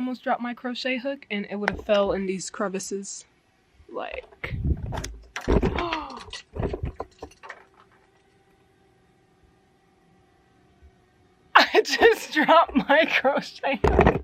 almost dropped my crochet hook and it would have fell in these crevices. Like, I just dropped my crochet hook.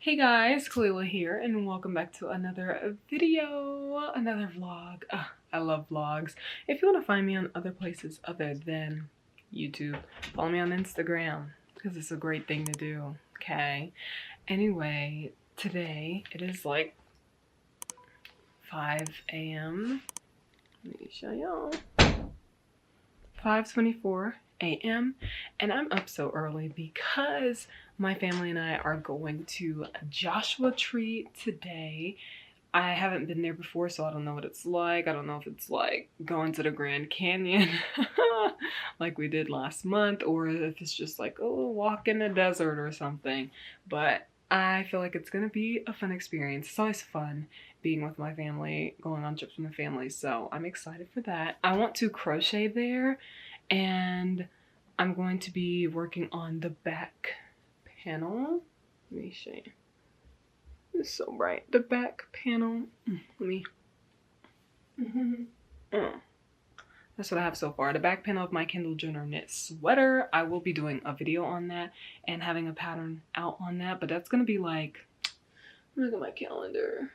Hey guys, Kalila here and welcome back to another video, another vlog. I love vlogs. If you want to find me on other places other than YouTube, follow me on Instagram because it's a great thing to do, okay? Anyway, today it is like 5 a.m. Let me show y'all. 5:24 a.m. and I'm up so early because my family and I are going to Joshua Tree today. I haven't been there before, so I don't know what it's like. I don't know if it's like going to the Grand Canyon like we did last month, or if it's just like a little walk in the desert or something. But I feel like it's gonna be a fun experience. It's always fun being with my family, going on trips with my family, so I'm excited for that. I want to crochet there, and I'm going to be working on the back panel. Let me show you. It's so bright. The back panel. Let me. That's what I have so far. The back panel of my Kendall Jenner knit sweater. I will be doing a video on that and having a pattern out on that, but that's gonna be like, look at my calendar.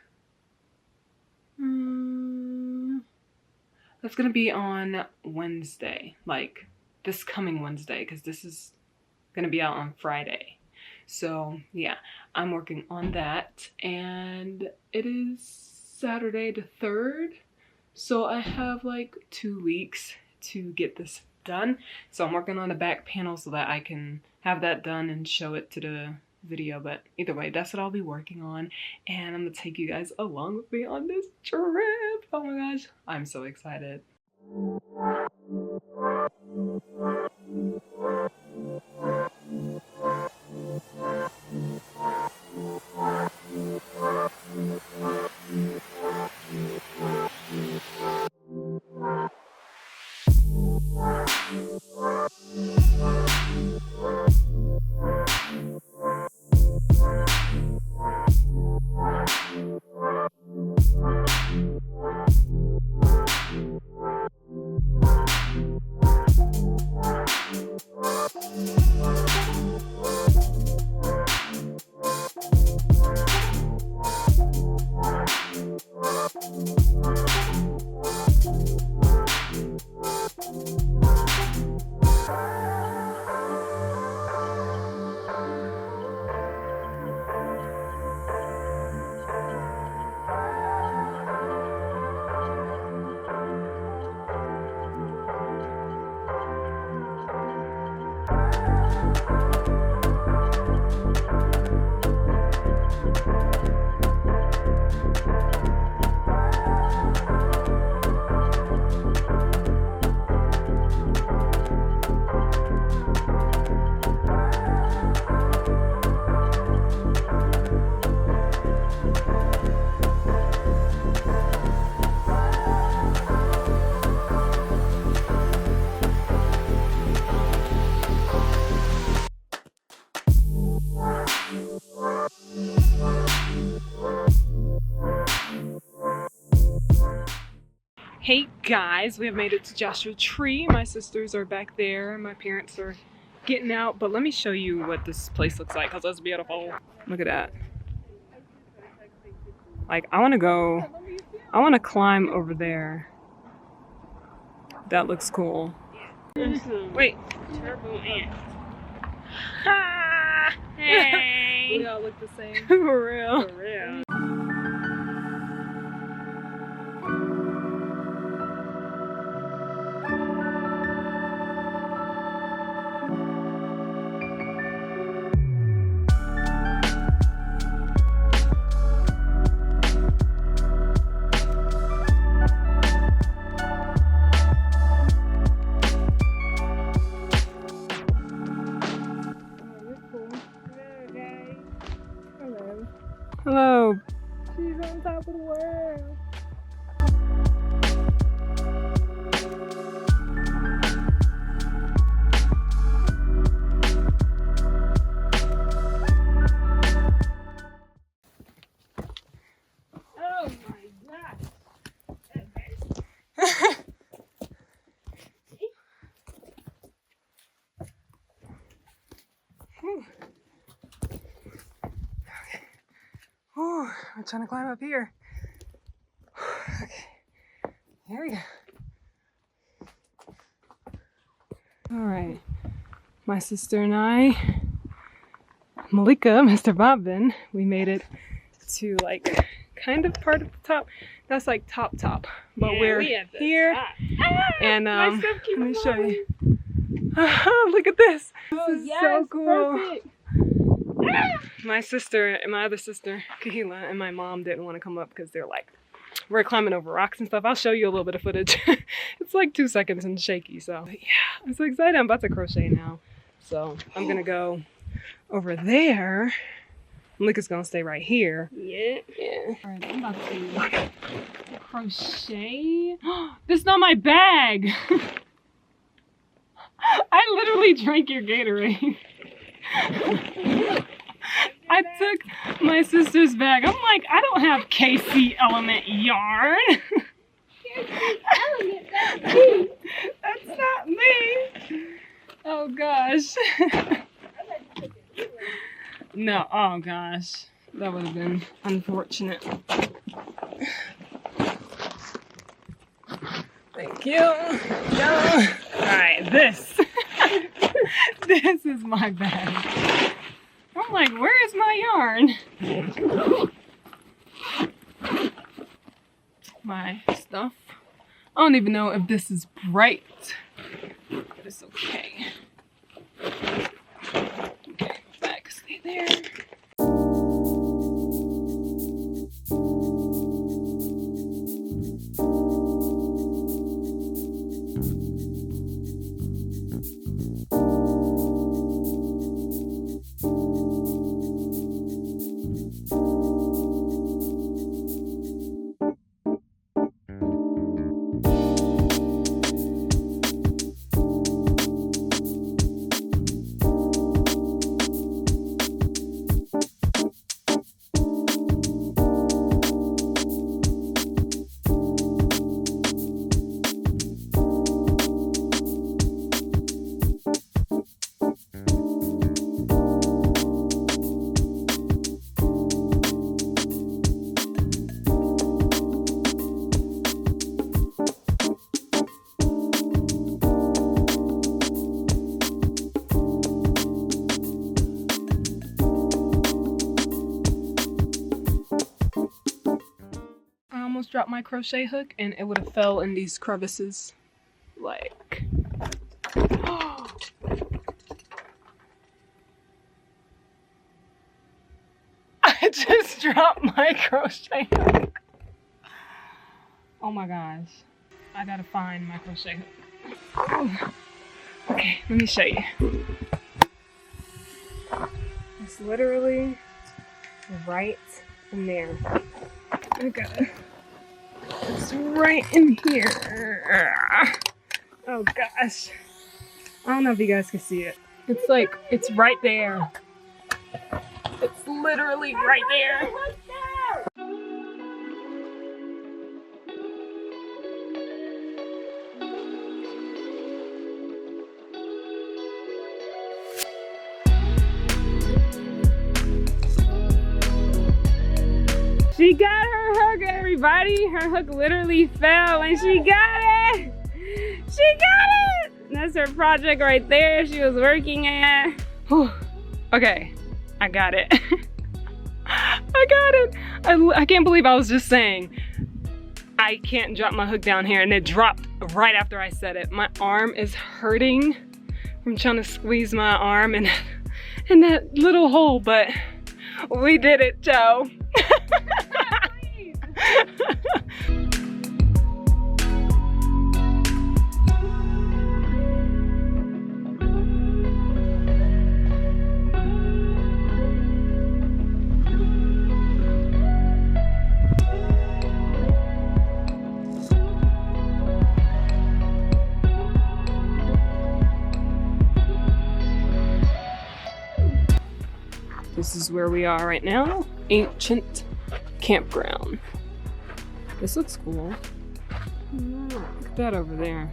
That's gonna be on Wednesday, like this coming Wednesday, because this is gonna be out on Friday. So yeah, I'm working on that, and it is Saturday the 3rd, so I have like 2 weeks to get this done. So I'm working on the back panel so that I can have that done and show it to the video. But either way, that's what I'll be working on, and I'm gonna take you guys along with me on this trip. Oh my gosh, I'm so excited. Hey guys, we have made it to Joshua Tree. My sisters are back there. My parents are getting out, but let me show you what this place looks like because it's beautiful. Look at that. Like, I want to climb over there. That looks cool. Wait. Turbo ant. Ah! Hey! We all look the same. For real. For real. She's on top of the world. Oh my gosh. Oh, I'm trying to climb up here. Okay, here we go. All right, my sister and I, Malika, Mr. Bobbin, we made it to like kind of part of the top. That's like top, but Yeah, we're we have the here. top. And My stuff keeps let me show falling. you. Look at this. Oh, This is yes, so cool. perfect. My sister and my other sister, Kahila, and my mom didn't want to come up because they're like, we're climbing over rocks and stuff. I'll show you a little bit of footage. It's like 2 seconds and shaky. So but yeah, I'm so excited. I'm about to crochet now. So I'm going to go over there. Malika's going to stay right here. Yeah. Yeah. All right, I'm about to crochet. This is not my bag. I literally drank your Gatorade. I took my sister's bag. I'm like, I don't have KC Element yarn. Element, that's me. That's not me. Oh gosh. No, oh gosh. That would have been unfortunate. Thank you. No. Alright, this. This is my bag. I'm like, where is my yarn? My stuff. I don't even know if this is bright, but it's okay. Okay, bag stay there. Almost dropped my crochet hook and it would have fell in these crevices. Like, I just dropped my crochet hook. Oh my gosh. I gotta find my crochet hook. Oh. Okay, let me show you. It's literally right in there. I gotta. It's right in here. Oh gosh. I don't know if you guys can see it. It's like, it's right there. It's literally right there. She got her hook, everybody. Her hook literally fell and she got it. She got it. That's her project right there she was working at. Whew. Okay, I got it. I got it. I can't believe I was just saying I can't drop my hook down here and it dropped right after I said it. My arm is hurting from trying to squeeze my arm in that little hole, but we did it, Joe. This is where we are right now. Ancient campground. This looks cool. Look at that over there.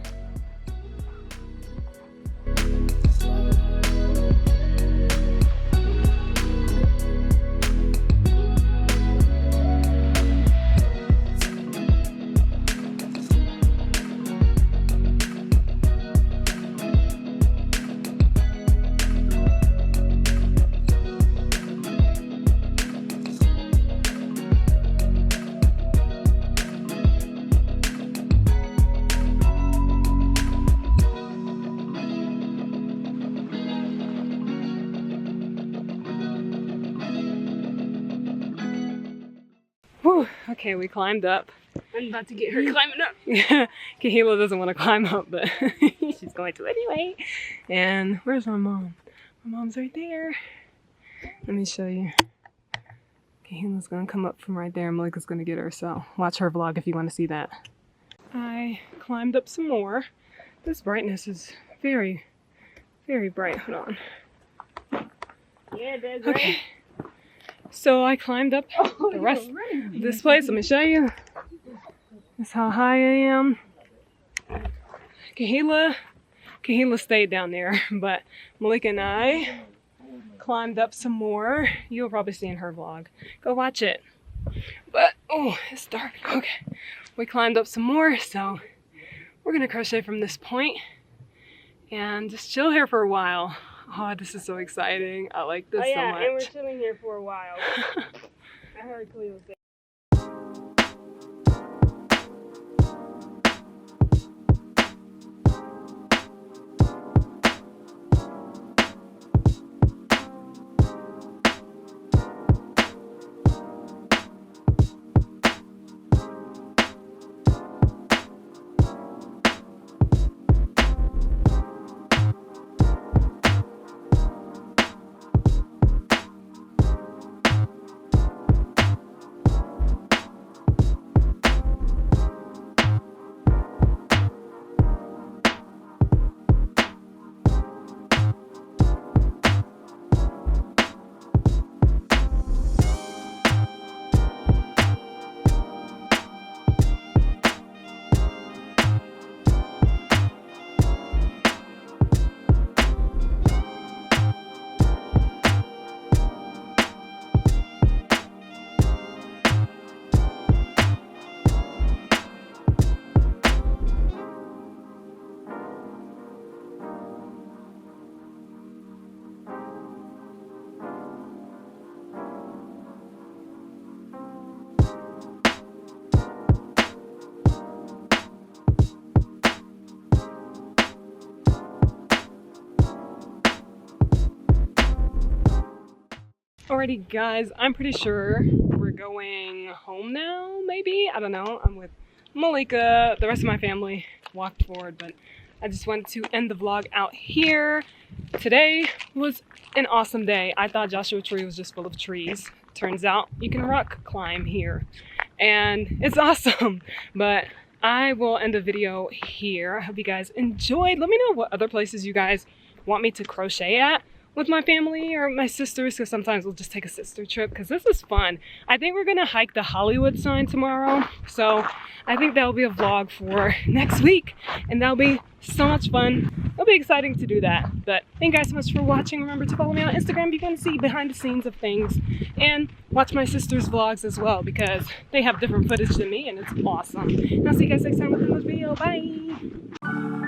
Whew. Okay, we climbed up. I'm about to get her climbing up. Yeah, Kahila doesn't want to climb up, but she's going to anyway. And where's my mom? My mom's right there. Let me show you. Kahila's gonna come up from right there. Malika's gonna get her, so watch her vlog if you want to see that. I climbed up some more. This brightness is very, very bright. Hold on. Yeah, that's Okay. right. So I climbed up the rest of this place. Let me show you. That's how high I am. Kahila stayed down there, but Malika and I climbed up some more. You'll probably see in her vlog. Go watch it. But, oh, it's dark. Okay. We climbed up some more, so we're gonna crochet from this point and just chill here for a while. Oh, this is so exciting. I like this so much. And we're chilling here for a while. I heard Cleo say. Alrighty guys, I'm pretty sure we're going home now, maybe? I don't know. I'm with Malika. The rest of my family walked forward, but I just wanted to end the vlog out here. Today was an awesome day. I thought Joshua Tree was just full of trees. Turns out you can rock climb here, and it's awesome. But I will end the video here. I hope you guys enjoyed. Let me know what other places you guys want me to crochet at with my family or my sisters, because sometimes we'll just take a sister trip because this is fun. I think we're gonna hike the Hollywood sign tomorrow, so I think that'll be a vlog for next week, and that'll be so much fun. It'll be exciting to do that. But thank you guys so much for watching. Remember to follow me on Instagram if you want to see behind the scenes of things, and watch my sister's vlogs as well because they have different footage than me and it's awesome. And I'll see you guys next time with another video. Bye!